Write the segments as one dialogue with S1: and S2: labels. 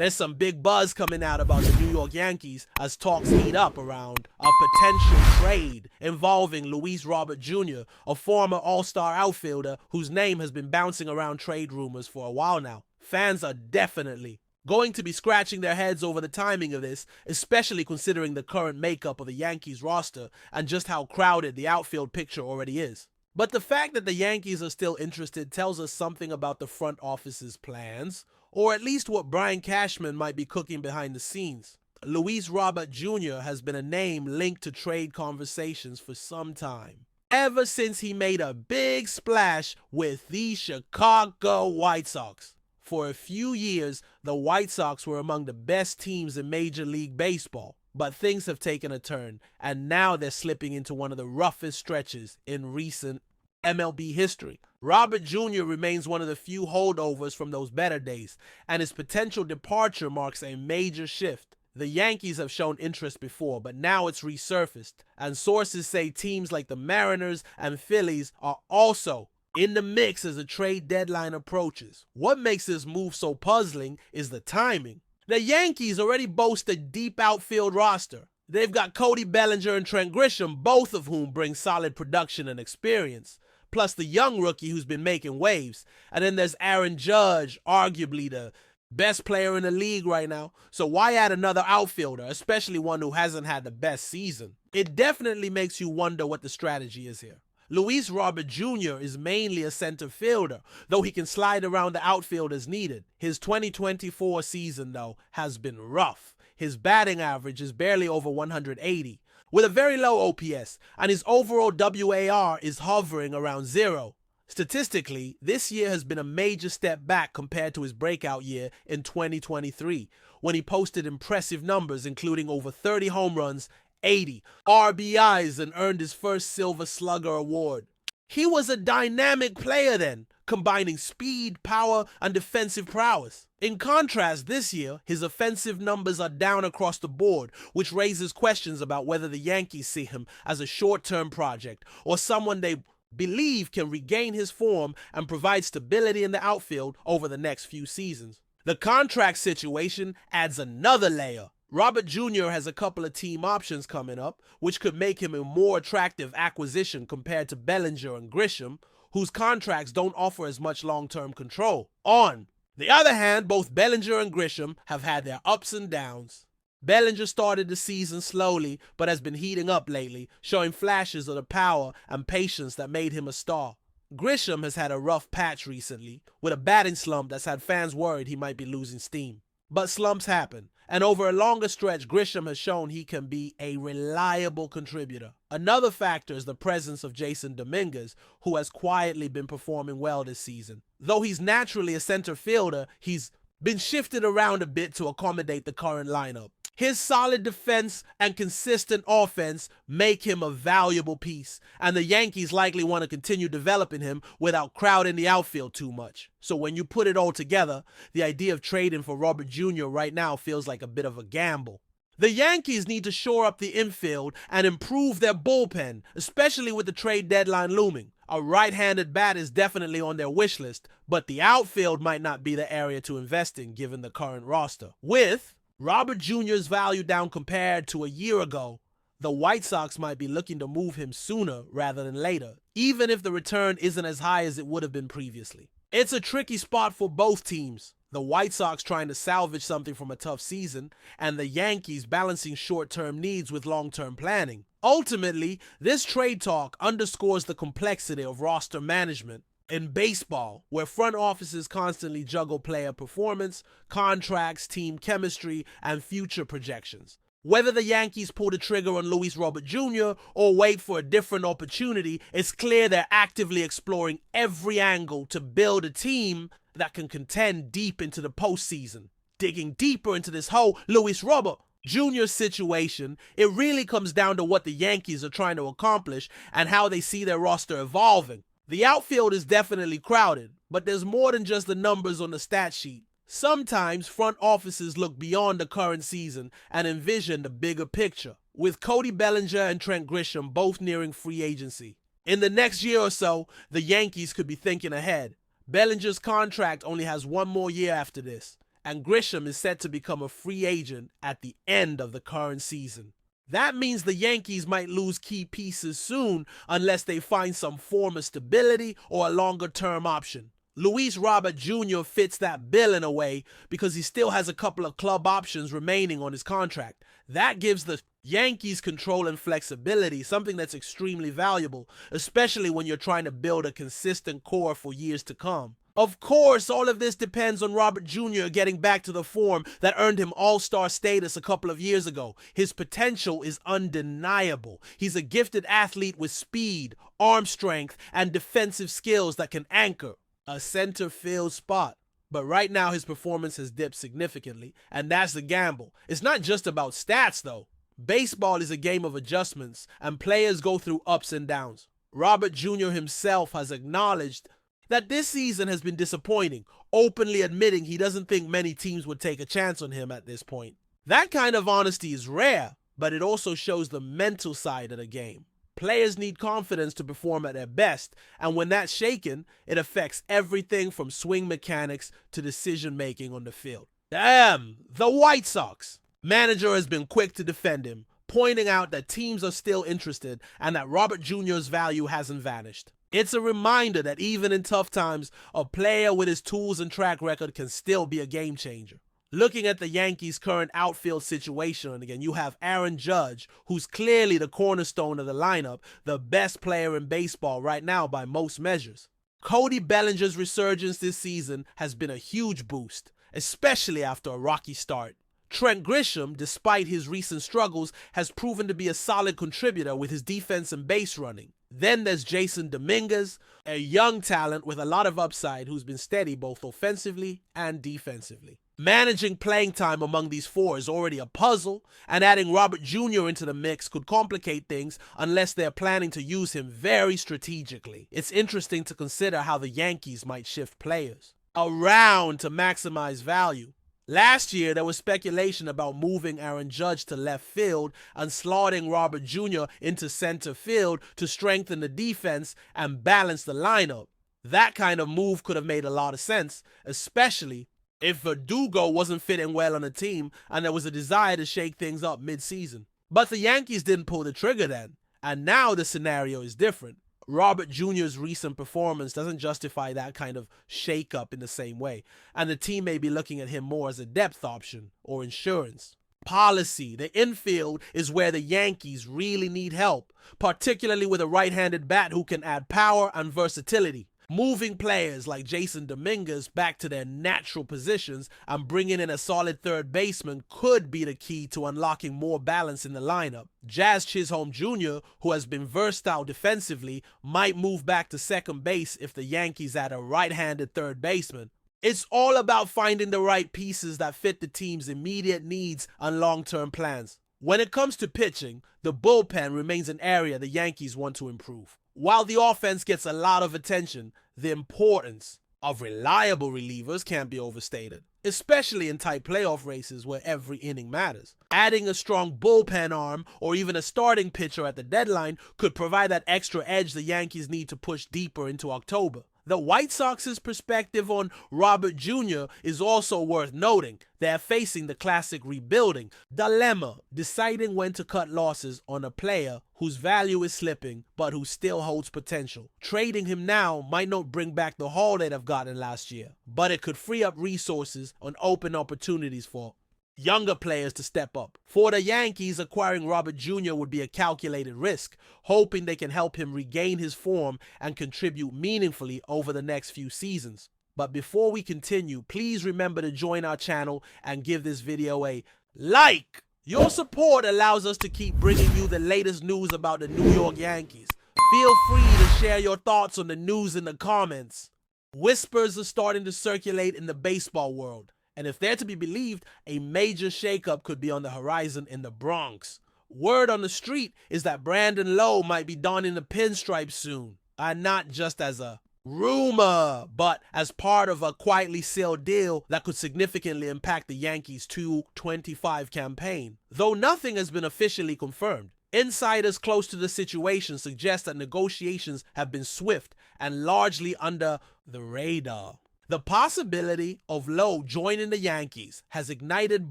S1: There's some big buzz coming out about the New York Yankees as talks heat up around a potential trade involving Luis Robert Jr., a former All-Star outfielder whose name has been bouncing around trade rumors for a while now. Fans are definitely going to be scratching their heads over the timing of this, especially considering the current makeup of the Yankees roster and just how crowded the outfield picture already is. But the fact that the Yankees are still interested tells us something about the front office's plans, or at least what Brian Cashman might be cooking behind the scenes. Luis Robert Jr. has been a name linked to trade conversations for some time, ever since he made a big splash with the Chicago White Sox. For a few years, the White Sox were among the best teams in Major League Baseball, but things have taken a turn, and now they're slipping into one of the roughest stretches in recent MLB history. Robert Jr. remains one of the few holdovers from those better days, and his potential departure marks a major shift. The Yankees have shown interest before, but now it's resurfaced, and sources say teams like the Mariners and Phillies are also in the mix as the trade deadline approaches. What makes this move so puzzling is the timing. The Yankees already boast a deep outfield roster. They've got Cody Bellinger and Trent Grisham, both of whom bring solid production and experience, plus the young rookie who's been making waves. And then there's Aaron Judge, arguably the best player in the league right now. So why add another outfielder, especially one who hasn't had the best season? It definitely makes you wonder what the strategy is here. Luis Robert Jr. is mainly a center fielder, though he can slide around the outfield as needed. His 2024 season, though, has been rough. His batting average is barely over 180, with a very low OPS, and his overall WAR is hovering around 0. Statistically, this year has been a major step back compared to his breakout year in 2023, when he posted impressive numbers including over 30 home runs, 80 RBIs, and earned his first Silver Slugger award. He was a dynamic player then, combining speed, power, and defensive prowess. In contrast, this year, his offensive numbers are down across the board, which raises questions about whether the Yankees see him as a short-term project or someone they believe can regain his form and provide stability in the outfield over the next few seasons. The contract situation adds another layer. Robert Jr. has a couple of team options coming up, which could make him a more attractive acquisition compared to Bellinger and Grisham, whose contracts don't offer as much long-term control. On the other hand, both Bellinger and Grisham have had their ups and downs. Bellinger started the season slowly, but has been heating up lately, showing flashes of the power and patience that made him a star. Grisham has had a rough patch recently, with a batting slump that's had fans worried he might be losing steam. But slumps happen, and over a longer stretch, Grisham has shown he can be a reliable contributor. Another factor is the presence of Jason Dominguez, who has quietly been performing well this season. Though he's naturally a center fielder, he's been shifted around a bit to accommodate the current lineup. His solid defense and consistent offense make him a valuable piece, and the Yankees likely want to continue developing him without crowding the outfield too much. So when you put it all together, the idea of trading for Robert Jr. right now feels like a bit of a gamble. The Yankees need to shore up the infield and improve their bullpen, especially with the trade deadline looming. A right-handed bat is definitely on their wish list, but the outfield might not be the area to invest in given the current roster. With Robert Jr.'s value down compared to a year ago, the White Sox might be looking to move him sooner rather than later, even if the return isn't as high as it would have been previously. It's a tricky spot for both teams. The White Sox trying to salvage something from a tough season, and the Yankees balancing short-term needs with long-term planning. Ultimately, this trade talk underscores the complexity of roster management in baseball, where front offices constantly juggle player performance, contracts, team chemistry, and future projections. Whether the Yankees pull the trigger on Luis Robert Jr. or wait for a different opportunity, it's clear they're actively exploring every angle to build a team that can contend deep into the postseason. Digging deeper into this whole Luis Robert Jr. situation, it really comes down to what the Yankees are trying to accomplish and how they see their roster evolving. The outfield is definitely crowded, but there's more than just the numbers on the stat sheet. Sometimes front offices look beyond the current season and envision the bigger picture, with Cody Bellinger and Trent Grisham both nearing free agency. In the next year or so, the Yankees could be thinking ahead. Bellinger's contract only has one more year after this, and Grisham is set to become a free agent at the end of the current season. That means the Yankees might lose key pieces soon unless they find some form of stability or a longer-term option. Luis Robert Jr. fits that bill in a way because he still has a couple of club options remaining on his contract. That gives the Yankees control and flexibility, something that's extremely valuable, especially when you're trying to build a consistent core for years to come. Of course, all of this depends on Robert Jr. getting back to the form that earned him all-star status a couple of years ago. His potential is undeniable. He's a gifted athlete with speed, arm strength, and defensive skills that can anchor a center field spot. But right now his performance has dipped significantly, and that's the gamble. It's not just about stats though. Baseball is a game of adjustments, and players go through ups and downs. Robert Jr. himself has acknowledged that this season has been disappointing, openly admitting he doesn't think many teams would take a chance on him at this point. That kind of honesty is rare, but it also shows the mental side of the game. Players need confidence to perform at their best, and when that's shaken, it affects everything from swing mechanics to decision-making on the field. Damn, the White Sox. Manager has been quick to defend him, pointing out that teams are still interested and that Robert Jr.'s value hasn't vanished. It's a reminder that even in tough times, a player with his tools and track record can still be a game changer. Looking at the Yankees' current outfield situation, and again, you have Aaron Judge, who's clearly the cornerstone of the lineup, the best player in baseball right now by most measures. Cody Bellinger's resurgence this season has been a huge boost, especially after a rocky start. Trent Grisham, despite his recent struggles, has proven to be a solid contributor with his defense and base running. Then there's Jason Dominguez, a young talent with a lot of upside who's been steady both offensively and defensively. Managing playing time among these four is already a puzzle, and adding Robert Jr. into the mix could complicate things unless they're planning to use him very strategically. It's interesting to consider how the Yankees might shift players around to maximize value. Last year, there was speculation about moving Aaron Judge to left field and slotting Robert Jr. into center field to strengthen the defense and balance the lineup. That kind of move could have made a lot of sense, especially if Verdugo wasn't fitting well on the team and there was a desire to shake things up mid-season. But the Yankees didn't pull the trigger then, and now the scenario is different. Robert Jr.'s recent performance doesn't justify that kind of shake-up in the same way, and the team may be looking at him more as a depth option or insurance. Policy. The infield is where the Yankees really need help, particularly with a right-handed bat who can add power and versatility. Moving players like Jason Dominguez back to their natural positions and bringing in a solid third baseman could be the key to unlocking more balance in the lineup. Jazz Chisholm Jr., who has been versatile defensively, might move back to second base if the Yankees add a right-handed third baseman. It's all about finding the right pieces that fit the team's immediate needs and long-term plans. When it comes to pitching, the bullpen remains an area the Yankees want to improve. While the offense gets a lot of attention, the importance of reliable relievers can't be overstated, especially in tight playoff races where every inning matters. Adding a strong bullpen arm or even a starting pitcher at the deadline could provide that extra edge the Yankees need to push deeper into October. The White Sox's perspective on Robert Jr. is also worth noting. They're facing the classic rebuilding dilemma, deciding when to cut losses on a player whose value is slipping but who still holds potential. Trading him now might not bring back the haul they'd have gotten last year, but it could free up resources and open opportunities for younger players to step up. For the Yankees, acquiring Robert Jr. would be a calculated risk, hoping they can help him regain his form and contribute meaningfully over the next few seasons. But before we continue, please remember to join our channel and give this video a like. Your support allows us to keep bringing you the latest news about the New York Yankees. Feel free to share your thoughts on the news in the comments. Whispers are starting to circulate in the baseball world, and if they're to be believed, a major shakeup could be on the horizon in the Bronx. Word on the street is that Brandon Lowe might be donning the pinstripes soon, and not just as a rumor, but as part of a quietly sealed deal that could significantly impact the Yankees' 2-25 campaign. Though nothing has been officially confirmed, insiders close to the situation suggest that negotiations have been swift and largely under the radar. The possibility of Lowe joining the Yankees has ignited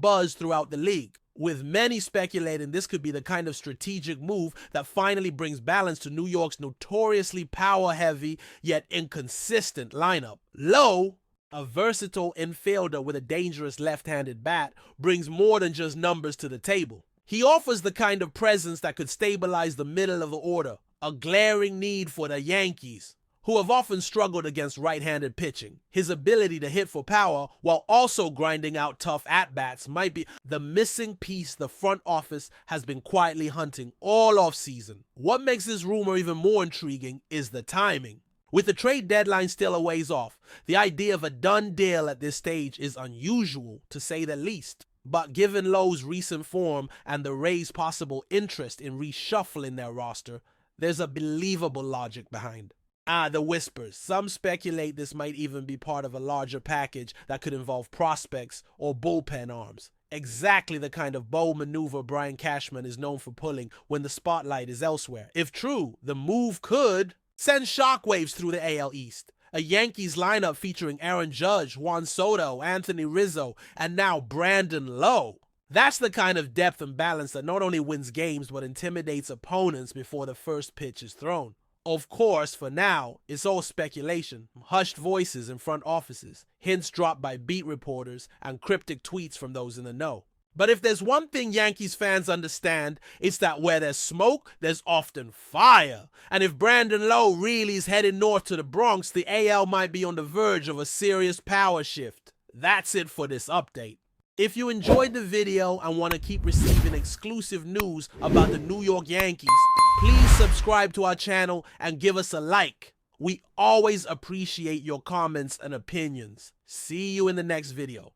S1: buzz throughout the league, with many speculating this could be the kind of strategic move that finally brings balance to New York's notoriously power-heavy yet inconsistent lineup. Lowe, a versatile infielder with a dangerous left-handed bat, brings more than just numbers to the table. He offers the kind of presence that could stabilize the middle of the order, a glaring need for the Yankees, who have often struggled against right-handed pitching. His ability to hit for power while also grinding out tough at-bats might be the missing piece the front office has been quietly hunting all offseason. What makes this rumor even more intriguing is the timing. With the trade deadline still a ways off, the idea of a done deal at this stage is unusual, to say the least. But given Lowe's recent form and the Rays' possible interest in reshuffling their roster, there's a believable logic behind. The whispers. Some speculate this might even be part of a larger package that could involve prospects or bullpen arms. Exactly the kind of bold maneuver Brian Cashman is known for pulling when the spotlight is elsewhere. If true, the move could send shockwaves through the AL East. A Yankees lineup featuring Aaron Judge, Juan Soto, Anthony Rizzo, and now Brandon Lowe. That's the kind of depth and balance that not only wins games but intimidates opponents before the first pitch is thrown. Of course, for now, it's all speculation, hushed voices in front offices, hints dropped by beat reporters, and cryptic tweets from those in the know. But if there's one thing Yankees fans understand, it's that where there's smoke, there's often fire. And if Brandon Lowe really is headed north to the Bronx, the AL might be on the verge of a serious power shift. That's it for this update. If you enjoyed the video and want to keep receiving exclusive news about the New York Yankees, please subscribe to our channel and give us a like. We always appreciate your comments and opinions. See you in the next video.